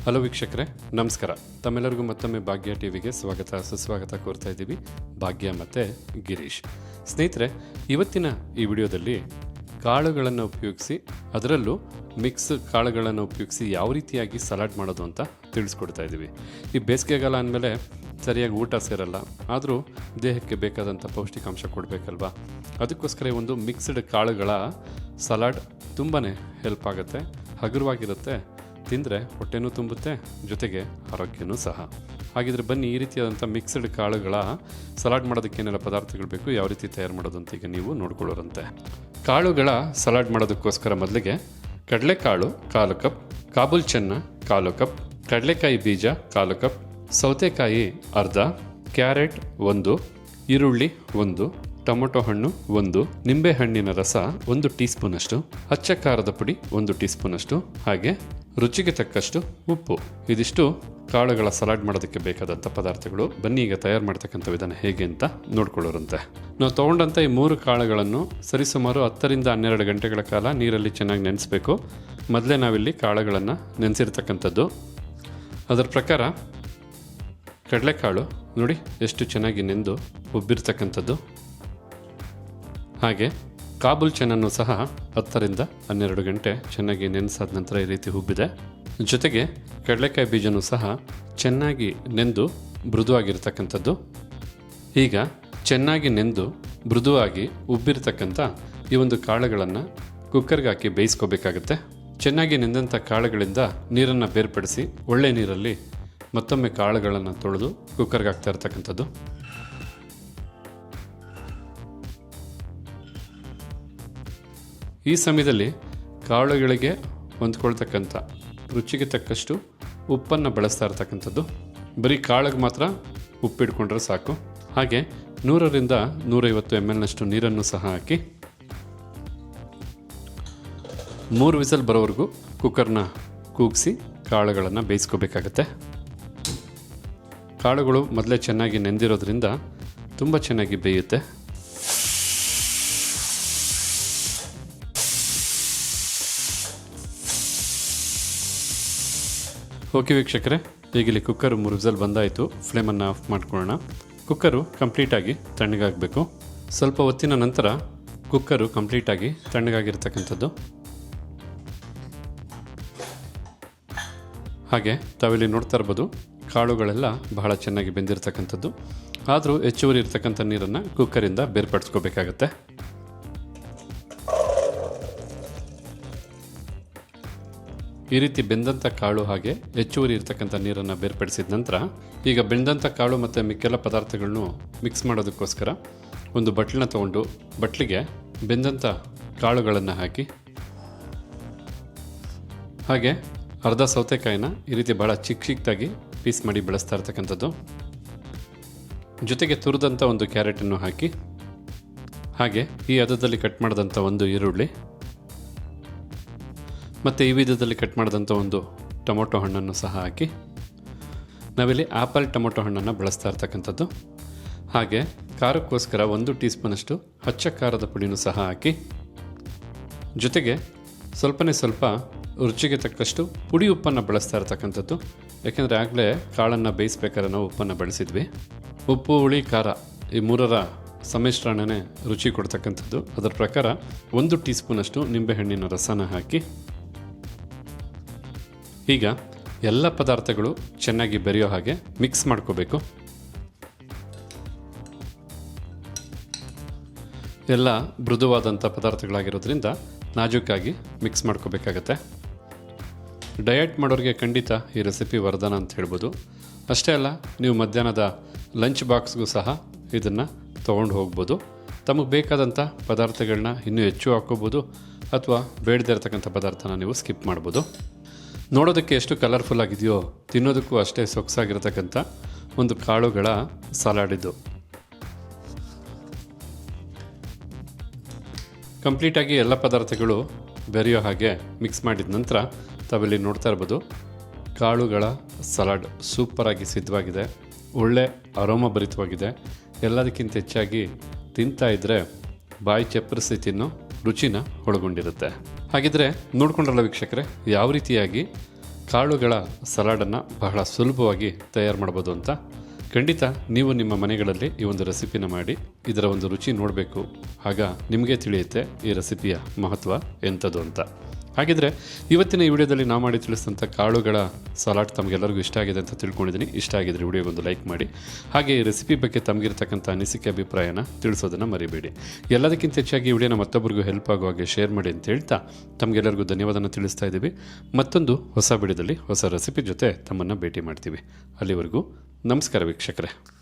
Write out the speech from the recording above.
Hello ವೀಕ್ಷಕರೇ, ನಮಸ್ಕಾರ. ತಮ್ಮೆಲ್ಲರಿಗೂ ಮತ್ತೊಮ್ಮೆ ಭಾಗ್ಯ ಟಿವಿಗೆ ಸುಸ್ವಾಗತ ಕೋರ್ತಾ ಇದ್ದೀವಿ. ಭಾಗ್ಯ ಮತ್ತು ಗಿರೀಶ್. ಸ್ನೇಹಿತರೆ, ಇವತ್ತಿನ ಈ ವಿಡಿಯೋದಲ್ಲಿ ಕಾಳುಗಳನ್ನು ಉಪಯೋಗಿಸಿ, ಅದರಲ್ಲೂ ಮಿಕ್ಸ್ ಕಾಳುಗಳನ್ನು ಉಪಯೋಗಿಸಿ ಯಾವ ರೀತಿಯಾಗಿ ಸಲಾಡ್ ಮಾಡೋದು ಅಂತ ತಿಳಿಸ್ಕೊಡ್ತಾ ಇದ್ದೀವಿ. ಈ ಬೇಸಿಗೆಗಾಲ ಅಂದಮೇಲೆ ಸರಿಯಾಗಿ ಊಟ ಸೇರಲ್ಲ, ಆದರೂ ದೇಹಕ್ಕೆ ಬೇಕಾದಂಥ ಪೌಷ್ಟಿಕಾಂಶ ಕೊಡಬೇಕಲ್ವಾ. ಅದಕ್ಕೋಸ್ಕರ ಒಂದು ಮಿಕ್ಸ್ಡ್ ಕಾಳುಗಳ ಸಲಾಡ್ ತುಂಬಾ ಹೆಲ್ಪ್ ಆಗುತ್ತೆ, ಹಗುರವಾಗಿರುತ್ತೆ, ತಿಂದರೆ ಹೊಟ್ಟೆನೂ ತುಂಬುತ್ತೆ, ಜೊತೆಗೆ ಆರೋಗ್ಯನೂ ಸಹ. ಹಾಗಿದ್ರೆ ಬನ್ನಿ, ಈ ರೀತಿಯಾದಂಥ ಮಿಕ್ಸ್ಡ್ ಕಾಳುಗಳ ಸಲಾಡ್ ಮಾಡೋದಕ್ಕೆ ಏನೆಲ್ಲ ಪದಾರ್ಥಗಳು ಬೇಕು, ಯಾವ ರೀತಿ ತಯಾರು ಮಾಡೋದು ಅಂತ ಈಗ ನೀವು ನೋಡ್ಕೊಳ್ಳೋರಂತೆ. ಕಾಳುಗಳ ಸಲಾಡ್ ಮಾಡೋದಕ್ಕೋಸ್ಕರ ಮೊದಲಿಗೆ ಕಡಲೆಕಾಳು 1/4 ಕಪ್, ಕಾಬೂಲ್ ಚೆನ್ನ 1/4 ಕಪ್, ಕಡಲೆಕಾಯಿ ಬೀಜ 1/4 ಕಪ್, ಸೌತೆಕಾಯಿ ಅರ್ಧ, ಕ್ಯಾರೆಟ್ 1, ಈರುಳ್ಳಿ 1, ಟೊಮೊಟೊ ಹಣ್ಣು 1, ನಿಂಬೆ ಹಣ್ಣಿನ ರಸ 1 ಟೀ ಸ್ಪೂನಷ್ಟು, ಅಚ್ಚ ಖಾರದ ಪುಡಿ 1 ಟೀ ಸ್ಪೂನಷ್ಟು, ಹಾಗೆ ರುಚಿಗೆ ತಕ್ಕಷ್ಟು ಉಪ್ಪು. ಇದಿಷ್ಟು ಕಾಳುಗಳ ಸಲಾಡ್ ಮಾಡೋದಕ್ಕೆ ಬೇಕಾದಂಥ ಪದಾರ್ಥಗಳು. ಬನ್ನಿ ಈಗ ತಯಾರು ಮಾಡ್ತಕ್ಕಂಥ ವಿಧಾನ ಹೇಗೆ ಅಂತ ನೋಡ್ಕೊಳ್ಳೋರಂತೆ. ನಾವು ತೊಗೊಂಡಂಥ ಈ 3 ಕಾಳುಗಳನ್ನು ಸರಿಸುಮಾರು 10 ರಿಂದ 12 ಗಂಟೆಗಳ ಕಾಲ ನೀರಲ್ಲಿ ಚೆನ್ನಾಗಿ ನೆನೆಸಬೇಕು. ಮೊದಲೇ ನಾವಿಲ್ಲಿ ಕಾಳುಗಳನ್ನು ನೆನೆಸಿರ್ತಕ್ಕಂಥದ್ದು. ಅದರ ಪ್ರಕಾರ ಕಡಲೆಕಾಳು ನೋಡಿ ಎಷ್ಟು ಚೆನ್ನಾಗಿ ನೆಂದು ಉಬ್ಬಿರ್ತಕ್ಕಂಥದ್ದು. ಹಾಗೆ ಕಾಬೂಲ್ ಚೆನ್ನನ್ನು ಸಹ 10 ರಿಂದ 12 ಗಂಟೆ ಚೆನ್ನಾಗಿ ನೆನೆಸಾದ ನಂತರ ಈ ರೀತಿ ಉಬ್ಬಿದೆ. ಜೊತೆಗೆ ಕಡಲೆಕಾಯಿ ಬೀಜನೂ ಸಹ ಚೆನ್ನಾಗಿ ನೆಂದು ಮೃದುವಾಗಿರ್ತಕ್ಕಂಥದ್ದು. ಈಗ ಚೆನ್ನಾಗಿ ನೆಂದು ಮೃದುವಾಗಿ ಉಬ್ಬಿರ್ತಕ್ಕಂಥ ಈ ಒಂದು ಕಾಳುಗಳನ್ನು ಕುಕ್ಕರ್ಗೆ ಹಾಕಿ ಬೇಯಿಸ್ಕೋಬೇಕಾಗತ್ತೆ. ಚೆನ್ನಾಗಿ ನೆಂದಂಥ ಕಾಳುಗಳಿಂದ ನೀರನ್ನು ಬೇರ್ಪಡಿಸಿ ಒಳ್ಳೆ ನೀರಲ್ಲಿ ಮತ್ತೊಮ್ಮೆ ಕಾಳುಗಳನ್ನು ತೊಳೆದು ಕುಕ್ಕರ್ಗೆ ಹಾಕ್ತಾ ಇರ್ತಕ್ಕಂಥದ್ದು. ಈ ಸಮಯದಲ್ಲಿ ಕಾಳುಗಳಿಗೆ ಹೊಂದ್ಕೊಳ್ತಕ್ಕಂಥ ರುಚಿಗೆ ತಕ್ಕಷ್ಟು ಉಪ್ಪನ್ನು ಬಳಸ್ತಾ ಇರ್ತಕ್ಕಂಥದ್ದು. ಬರೀ ಕಾಳಿಗೆ ಮಾತ್ರ ಉಪ್ಪಿಟ್ಕೊಂಡ್ರೆ ಸಾಕು. ಹಾಗೆ 100 ರಿಂದ 150 ml ನೀರನ್ನು ಸಹ ಹಾಕಿ 3 ವಿಸಲ್ ಬರೋವರೆಗೂ ಕುಕ್ಕರ್ನ ಕೂಗಿಸಿ ಕಾಳುಗಳನ್ನು ಬೇಯಿಸ್ಕೋಬೇಕಾಗತ್ತೆ. ಕಾಳುಗಳು ಮೊದಲೇ ಚೆನ್ನಾಗಿ ನೆಂದಿರೋದ್ರಿಂದ ತುಂಬ ಚೆನ್ನಾಗಿ ಬೇಯುತ್ತೆ. ಓಕೆ ವೀಕ್ಷಕರೇ, ಈಗಿಲ್ಲಿ ಕುಕ್ಕರು 3 ವಿಸಲ್ ಬಂದಾಯಿತು. ಫ್ಲೇಮನ್ನು ಆಫ್ ಮಾಡ್ಕೊಳ್ಳೋಣ. ಕುಕ್ಕರು ಕಂಪ್ಲೀಟಾಗಿ ತಣ್ಣಗಾಗಬೇಕು. ಸ್ವಲ್ಪ ಹೊತ್ತಿನ ನಂತರ ಕುಕ್ಕರು ಕಂಪ್ಲೀಟಾಗಿ ತಣ್ಣಗಾಗಿರ್ತಕ್ಕಂಥದ್ದು. ಹಾಗೆ ತಾವಿಲ್ಲಿ ನೋಡ್ತಾ ಇರ್ಬೋದು, ಕಾಳುಗಳೆಲ್ಲ ಬಹಳ ಚೆನ್ನಾಗಿ ಬೆಂದಿರ್ತಕ್ಕಂಥದ್ದು. ಆದರೂ ಹೆಚ್ಚುವರಿ ಇರ್ತಕ್ಕಂಥ ನೀರನ್ನು ಕುಕ್ಕರಿಂದ ಬೇರ್ಪಡಿಸ್ಕೋಬೇಕಾಗತ್ತೆ. ಈ ರೀತಿ ಬೆಂದಂಥ ಕಾಳು ಹಾಗೆ ಹೆಚ್ಚುವರಿ ಇರ್ತಕ್ಕಂಥ ನೀರನ್ನು ಬೇರ್ಪಡಿಸಿದ ನಂತರ ಈಗ ಬೆಂದಂಥ ಕಾಳು ಮತ್ತು ಮಿಕ್ಕೆಲ್ಲ ಪದಾರ್ಥಗಳನ್ನು ಮಿಕ್ಸ್ ಮಾಡೋದಕ್ಕೋಸ್ಕರ ಒಂದು ಬಟ್ಲನ್ನ ತೊಗೊಂಡು ಬಟ್ಲಿಗೆ ಬೆಂದಂಥ ಕಾಳುಗಳನ್ನು ಹಾಕಿ, ಹಾಗೆ ಅರ್ಧ ಸೌತೆಕಾಯಿನ ಈ ರೀತಿ ಭಾಳ ಚಿಕ್ಕದಾಗಿ ಪೀಸ್ ಮಾಡಿ ಬಳಸ್ತಾ ಇರ್ತಕ್ಕಂಥದ್ದು. ಜೊತೆಗೆ ತುರಿದಂಥ ಒಂದು ಕ್ಯಾರೆಟನ್ನು ಹಾಕಿ, ಹಾಗೆ ಈ ಹದದಲ್ಲಿ ಕಟ್ ಮಾಡಿದಂಥ ಒಂದು ಈರುಳ್ಳಿ ಮತ್ತು ಈ ವಿಧದಲ್ಲಿ ಕಟ್ ಮಾಡಿದಂಥ ಒಂದು ಟೊಮೊಟೊ ಹಣ್ಣನ್ನು ಸಹ ಹಾಕಿ, ನಾವಿಲ್ಲಿ ಆ್ಯಪಲ್ ಟೊಮೊಟೊ ಹಣ್ಣನ್ನು ಬಳಸ್ತಾ ಇರ್ತಕ್ಕಂಥದ್ದು. ಹಾಗೆ ಖಾರಕ್ಕೋಸ್ಕರ 1 ಟೀ ಸ್ಪೂನಷ್ಟು ಅಚ್ಚ ಖಾರದ ಪುಡಿನೂ ಸಹ ಹಾಕಿ, ಜೊತೆಗೆ ಸ್ವಲ್ಪನೇ ಸ್ವಲ್ಪ ರುಚಿಗೆ ತಕ್ಕಷ್ಟು ಪುಡಿ ಉಪ್ಪನ್ನು ಬಳಸ್ತಾ ಇರ್ತಕ್ಕಂಥದ್ದು. ಯಾಕೆಂದರೆ ಆಗಲೇ ಕಾಳನ್ನು ಬೇಯಿಸ್ಬೇಕಾದ್ರೆ ನಾವು ಉಪ್ಪನ್ನು ಬಳಸಿದ್ವಿ. ಉಪ್ಪು, ಹುಳಿ, ಖಾರ ಈ 3ರ ಸಮ್ಮಿಶ್ರಣನೇ ರುಚಿ ಕೊಡ್ತಕ್ಕಂಥದ್ದು. ಅದರ ಪ್ರಕಾರ 1 ಟೀ ಸ್ಪೂನಷ್ಟು ನಿಂಬೆಹಣ್ಣಿನ ರಸನ ಹಾಕಿ, ಈಗ ಎಲ್ಲ ಪದಾರ್ಥಗಳು ಚೆನ್ನಾಗಿ ಬೆರೆಯೋ ಹಾಗೆ ಮಿಕ್ಸ್ ಮಾಡ್ಕೋಬೇಕು. ಎಲ್ಲ ಮೃದುವಾದಂಥ ಪದಾರ್ಥಗಳಾಗಿರೋದ್ರಿಂದ ನಾಜೂಕಾಗಿ ಮಿಕ್ಸ್ ಮಾಡ್ಕೋಬೇಕಾಗತ್ತೆ. ಡಯಟ್ ಮಾಡೋರಿಗೆ ಖಂಡಿತ ಈ ರೆಸಿಪಿ ವರದಾನ ಅಂತ ಹೇಳ್ಬೋದು. ಅಷ್ಟೇ ಅಲ್ಲ, ನೀವು ಮಧ್ಯಾಹ್ನದ ಲಂಚ್ ಬಾಕ್ಸ್ಗೂ ಸಹ ಇದನ್ನು ತೊಗೊಂಡು ಹೋಗ್ಬೋದು. ತಮಗೆ ಬೇಕಾದಂಥ ಪದಾರ್ಥಗಳನ್ನ ಇನ್ನೂ ಹೆಚ್ಚು ಹಾಕ್ಕೋಬೋದು, ಅಥವಾ ಬೇಡದೇ ಇರತಕ್ಕಂಥ ಪದಾರ್ಥನ ನೀವು ಸ್ಕಿಪ್ ಮಾಡ್ಬೋದು. ನೋಡೋದಕ್ಕೆ ಎಷ್ಟು ಕಲರ್ಫುಲ್ ಆಗಿದೆಯೋ, ತಿನ್ನೋದಕ್ಕೂ ಅಷ್ಟೇ ಸೊಗಸಾಗಿರ್ತಕ್ಕಂಥ ಒಂದು ಕಾಳುಗಳ ಸಲಾಡ್ ಇದು. ಕಂಪ್ಲೀಟಾಗಿ ಎಲ್ಲ ಪದಾರ್ಥಗಳು ಬೆರೆಯೋ ಹಾಗೆ ಮಿಕ್ಸ್ ಮಾಡಿದ ನಂತರ ತಾವಿಲ್ಲಿ ನೋಡ್ತಾ ಇರ್ಬೋದು, ಕಾಳುಗಳ ಸಲಾಡ್ ಸೂಪರಾಗಿ ಸಿದ್ಧವಾಗಿದೆ. ಒಳ್ಳೆ ಅರೋಮಭರಿತವಾಗಿದೆ. ಎಲ್ಲದಕ್ಕಿಂತ ಹೆಚ್ಚಾಗಿ ತಿಂತಾ ಇದ್ದರೆ ಬಾಯಿ ಚಪ್ಪರಿಸಿ ತಿನ್ನೋ ರುಚಿನ ಒಳಗೊಂಡಿರುತ್ತೆ. ಹಾಗಿದ್ರೆ ನೋಡ್ಕೊಂಡ್ರಲ್ಲ ವೀಕ್ಷಕರೇ, ಯಾವ ರೀತಿಯಾಗಿ ಕಾಳುಗಳ ಸಲಾಡನ್ನು ಬಹಳ ಸುಲಭವಾಗಿ ತಯಾರು ಮಾಡ್ಬೋದು ಅಂತ. ಖಂಡಿತ ನೀವು ನಿಮ್ಮ ಮನೆಗಳಲ್ಲಿ ಈ ಒಂದು ರೆಸಿಪಿನ ಮಾಡಿ ಇದರ ಒಂದು ರುಚಿ ನೋಡಬೇಕು. ಆಗ ನಿಮಗೆ ತಿಳಿಯುತ್ತೆ ಈ ರೆಸಿಪಿಯ ಮಹತ್ವ ಎಂಥದ್ದು ಅಂತ. ಹಾಗಿದ್ರೆ ಇವತ್ತಿನ ಈ ವಿಡಿಯೋದಲ್ಲಿ ನಾವು ಮಾಡಿ ತಿಳಿಸಿದಂಥ ಕಾಳುಗಳ ಸಲಾಡ್ ತಮಗೆಲ್ಲರಿಗೂ ಇಷ್ಟ ಆಗಿದೆ ಅಂತ ತಿಳ್ಕೊಂಡಿದ್ದೀನಿ. ಇಷ್ಟ ಆಗಿದ್ರೆ ವಿಡಿಯೋಗೊಂದು ಲೈಕ್ ಮಾಡಿ. ಹಾಗೆ ಈ ರೆಸಿಪಿ ಬಗ್ಗೆ ತಮಗಿರ್ತಕ್ಕಂಥ ಅನಿಸಿಕೆ ಅಭಿಪ್ರಾಯನ ತಿಳಿಸೋದನ್ನು ಮರಿಬೇಡಿ. ಎಲ್ಲದಕ್ಕಿಂತ ಹೆಚ್ಚಾಗಿ ಈ ವಿಡಿಯೋನ ಮತ್ತೊಬ್ಬರಿಗೂ ಹೆಲ್ಪ್ ಆಗೋ ಹಾಗೆ ಶೇರ್ ಮಾಡಿ ಅಂತ ಹೇಳ್ತಾ ತಮಗೆಲ್ಲರಿಗೂ ಧನ್ಯವಾದನ ತಿಳಿಸ್ತಾ ಇದ್ದೀವಿ. ಮತ್ತೊಂದು ಹೊಸ ವಿಡಿಯೋದಲ್ಲಿ ಹೊಸ ರೆಸಿಪಿ ಜೊತೆ ತಮ್ಮನ್ನು ಭೇಟಿ ಮಾಡ್ತೀವಿ. ಅಲ್ಲಿವರೆಗೂ ನಮಸ್ಕಾರ ವೀಕ್ಷಕರೇ.